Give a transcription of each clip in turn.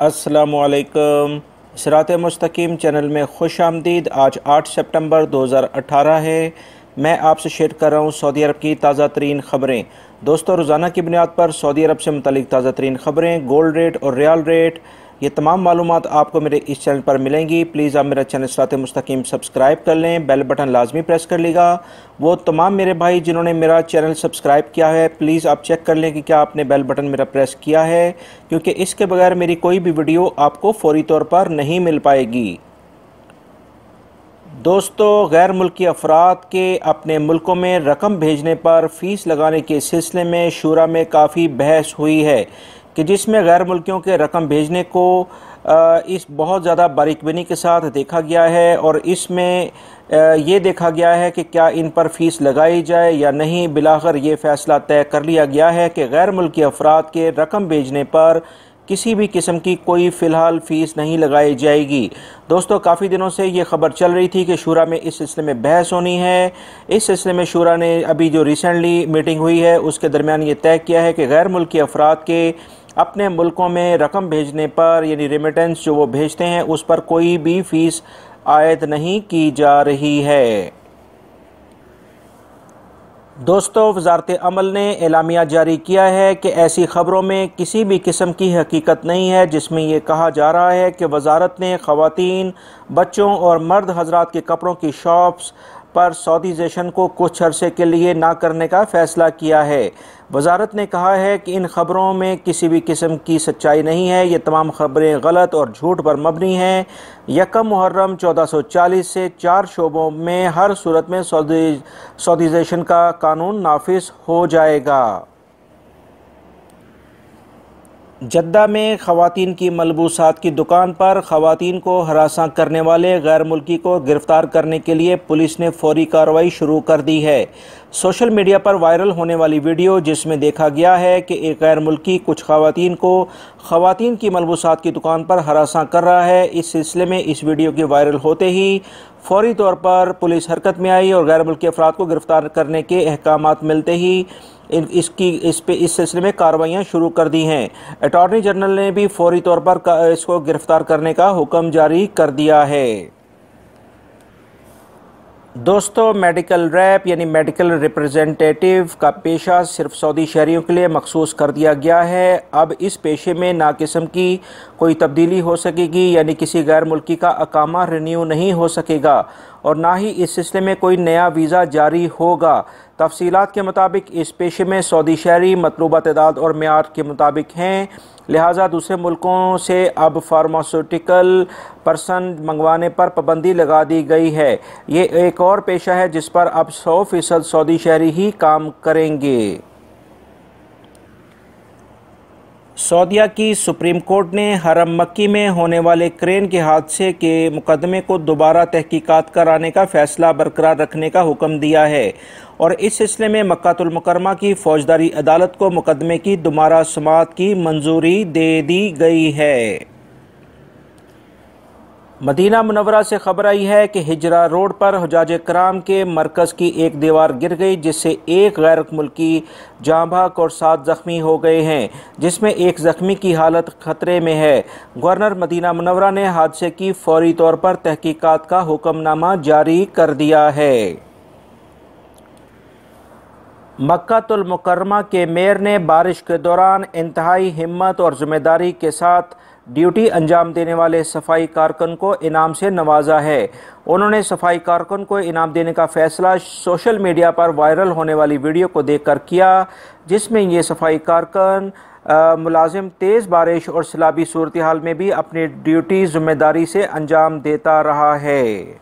अस्सलामुअलैकुम। सिरात मुस्तकीम चैनल में खुश आमदीद। आज 8 सितंबर 2018 है। मैं आपसे शेयर कर रहा हूँ सऊदी अरब की ताज़ा तरीन ख़बरें। दोस्तों, रोज़ाना की बुनियाद पर सऊदी अरब से मुतालिक ताज़ा तरीन ख़बरें, गोल्ड रेट और रियाल रेट, ये तमाम मालूमात आपको मेरे इस चैनल पर मिलेंगी। प्लीज़ आप मेरा चैनल सिरात मुस्तकीम सब्सक्राइब कर लें, बेल बटन लाजमी प्रेस कर लीजिएगा। वो तमाम मेरे भाई जिन्होंने मेरा चैनल सब्सक्राइब किया है, प्लीज़ आप चेक कर लें कि क्या आपने बेल बटन मेरा प्रेस किया है, क्योंकि इसके बगैर मेरी कोई भी वीडियो आपको फ़ौरी तौर पर नहीं मिल पाएगी। दोस्तों, गैर मुल्की अफराद के अपने मुल्कों में रकम भेजने पर फ़ीस लगाने के सिलसिले में शूरा में काफ़ी बहस हुई है कि जिसमें गैर मुल्कियों के रकम भेजने को इस बहुत ज़्यादा बारीकबीनी के साथ देखा गया है और इसमें ये देखा गया है कि क्या इन पर फ़ीस लगाई जाए या नहीं। बिलाखिर ये फ़ैसला तय कर लिया गया है कि गैर मुल्की अफराद के रकम भेजने पर किसी भी किस्म की कोई फ़िलहाल फ़ीस नहीं लगाई जाएगी। दोस्तों, काफ़ी दिनों से ये ख़बर चल रही थी कि शूरा में इस सिलसिले में बहस होनी है। इस सिलसिले में शूरा ने अभी जो रिसेंटली मीटिंग हुई है उसके दरमियान ये तय किया है कि गैर मुल्की अफराद के अपने मुल्कों में रकम भेजने पर, यानी रेमिटेंस जो वो भेजते हैं, उस पर कोई भी फ़ीस आयद नहीं की जा रही है। दोस्तों, वज़ारत अमल ने एलामिया जारी किया है कि ऐसी ख़बरों में किसी भी किस्म की हकीकत नहीं है जिसमें यह कहा जा रहा है कि वज़ारत ने ख़वातीन, बच्चों और मर्द हज़रात के कपड़ों की शॉप्स पर सऊदीज़ेशन को कुछ अरसे के लिए ना करने का फ़ैसला किया है। वज़ारत ने कहा है कि इन ख़बरों में किसी भी किस्म की सच्चाई नहीं है। ये तमाम ख़बरें गलत और झूठ पर मबनी हैं। यकम मुहर्रम 1440 से 4 शोबों में हर सूरत में सऊदीज़ेशन का कानून नाफिज हो जाएगा। जद्दा में ख़वातीन की मलबूसात की दुकान पर ख़वातीन को हरासा करने वाले गैर मुल्की को गिरफ़्तार करने के लिए पुलिस ने फ़ौरी कार्रवाई शुरू कर दी है। सोशल मीडिया पर वायरल होने वाली वीडियो जिसमें देखा गया है कि एक गैर मुल्की कुछ ख़वातीन को ख़वातीन की मलबूसात की दुकान पर हरासा कर रहा है। इस सिलसिले में इस वीडियो के वायरल होते ही फ़ौरी तौर पर पुलिस हरकत में आई और गैर मुल्की अफराद को गिरफ़्तार करने के अहकामात मिलते ही इस सिलसिले में कार्रवाइयाँ शुरू कर दी हैं। अटॉर्नी जनरल ने भी फ़ौरी तौर पर इसको गिरफ़्तार करने का हुक्म जारी कर दिया है। दोस्तों, मेडिकल रैप यानी मेडिकल रिप्रेजेंटेटिव का पेशा सिर्फ सऊदी शहरियों के लिए मखसूस कर दिया गया है। अब इस पेशे में ना किस्म की कोई तब्दीली हो सकेगी, यानी किसी गैर मुल्की का अकामा रिन्यू नहीं हो सकेगा और ना ही इस सिलसिले में कोई नया वीज़ा जारी होगा। तफसीलात के मुताबिक इस पेशे में सऊदी शहरी मतलूबा तादाद और मेयार के मुताबिक हैं, लिहाजा दूसरे मुल्कों से अब फार्मास्यूटिकल पर्सन मंगवाने पर पाबंदी लगा दी गई है। ये एक और पेशा है जिस पर अब 100% सऊदी शहरी ही काम करेंगे। सऊदीया की सुप्रीम कोर्ट ने हरम मक्की में होने वाले क्रेन के हादसे के मुकदमे को दोबारा तहकीकात कराने का फ़ैसला बरकरार रखने का हुक्म दिया है और इस सिलसिले में मक्कातुल मुकर्रमा की फ़ौजदारी अदालत को मुकदमे की दोबारा समाअत की मंजूरी दे दी गई है। मदीना मुनव्वरा से खबर आई है कि हिजरा रोड पर हुज्जाज कराम के मरकज़ की एक दीवार गिर गई, जिससे एक गैर मुल्की जाँ बहक और 7 ज़ख्मी हो गए हैं, जिसमें एक ज़ख्मी की हालत ख़तरे में है। गवर्नर मदीना मुनव्वरा ने हादसे की फ़ौरी तौर पर तहकीकात का हुक्मनामा जारी कर दिया है। मक्कातुल मुकर्रमा के मेयर ने बारिश के दौरान इंतहाई हिम्मत और ज़िम्मेदारी के साथ ड्यूटी अंजाम देने वाले सफाई कारकुन को इनाम से नवाजा है। उन्होंने सफाई कारकुन को इनाम देने का फ़ैसला सोशल मीडिया पर वायरल होने वाली वीडियो को देखकर किया, जिसमें ये सफाई कारकुन मुलाजिम तेज़ बारिश और सैलाबी सूरत हाल में भी अपनी ड्यूटी ज़िम्मेदारी से अंजाम देता रहा है।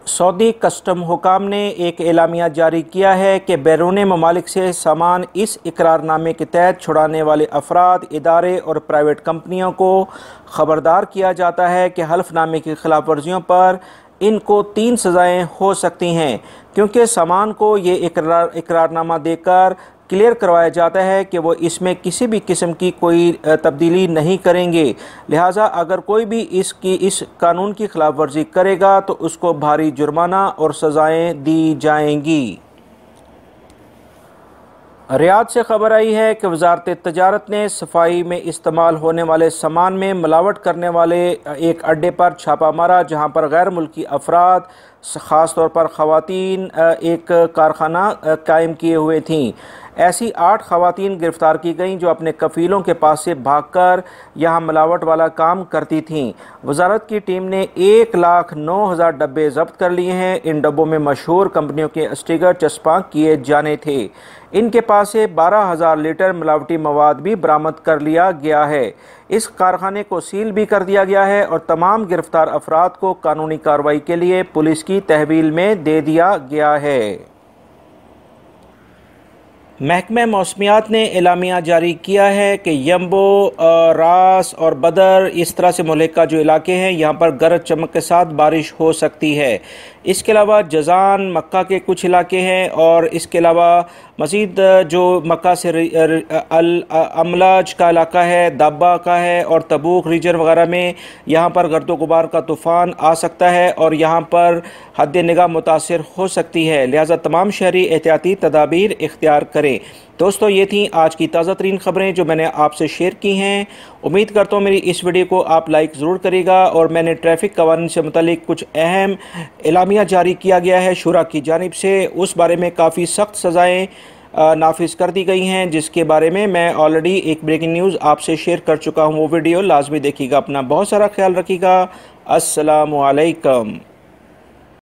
सऊदी कस्टम हुकाम ने एक एलामिया जारी किया है कि बैरून ममालिक से सामान इस इकरारनामे के तहत छुड़ाने वाले अफराद, इदारे और प्राइवेट कंपनियों को ख़बरदार किया जाता है कि हल्फनामे की खिलाफ वर्जियों पर इनको 3 सज़ाएँ हो सकती हैं, क्योंकि सामान को ये इकरारनामा देकर क्लियर करवाया जाता है कि वो इसमें किसी भी किस्म की कोई तब्दीली नहीं करेंगे। लिहाजा अगर कोई भी इस कानून की खिलाफ वर्जी करेगा तो उसको भारी जुर्माना और सज़ाएँ दी जाएंगी। रियाद से खबर आई है कि वजारत तजारत ने सफाई में इस्तेमाल होने वाले सामान में मिलावट करने वाले एक अड्डे पर छापा मारा, जहां पर गैर मुल्की अफराद ख़ास तौर पर ख़वातीन एक कारखाना कायम किए हुए थीं। ऐसी 8 ख़वातीन गिरफ़्तार की गईं जो अपने कफ़ीलों के पास से भागकर यहां मिलावट वाला काम करती थीं। वजारत की टीम ने 1,09,000 डब्बे जब्त कर लिए हैं। इन डब्बों में मशहूर कंपनियों के स्टिकर चस्पा किए जाने थे। इनके पास से 12,000 लीटर मिलावटी मवाद भी बरामद कर लिया गया है। इस कारखाने को सील भी कर दिया गया है और तमाम गिरफ्तार अफराद को कानूनी कार्रवाई के लिए पुलिस की तहवील में दे दिया गया है। महकमा मौसमियात ने एलामिया जारी किया है कि यम्बो, रास और बदर इस तरह से मुल्का जो इलाके हैं यहाँ पर गरज चमक के साथ बारिश हो सकती है। इसके अलावा जज़ान, मक्का के कुछ इलाके हैं और इसके अलावा मज़ीद जो मक्का से अमलाज का इलाका है, दाब्बा का है और तबूक रीजन वगैरह में यहाँ पर गर्दो गुबार का तूफ़ान आ सकता है और यहाँ पर हद निगाह मुतासिर हो सकती है। लिहाजा तमाम शहरी एहतियाती तदाबीर इख्तियार करें। दोस्तों, ये थी आज की ताज़ा तरीन खबरें जो मैंने आपसे शेयर की हैं। उम्मीद करता हूँ मेरी इस वीडियो को आप लाइक ज़रूर करिएगा। और मैंने ट्रैफिक कवानीन से मुतालिक कुछ अहम एलामिया जारी किया गया है शुरा की जानिब से, उस बारे में काफ़ी सख्त सज़ाएँ नाफिज कर दी गई हैं, जिसके बारे में मैं ऑलरेडी एक ब्रेकिंग न्यूज़ आपसे शेयर कर चुका हूँ। वो वीडियो लाजमी देखिएगा। अपना बहुत सारा ख्याल रखिएगा। अस्सलामु अलैकुम।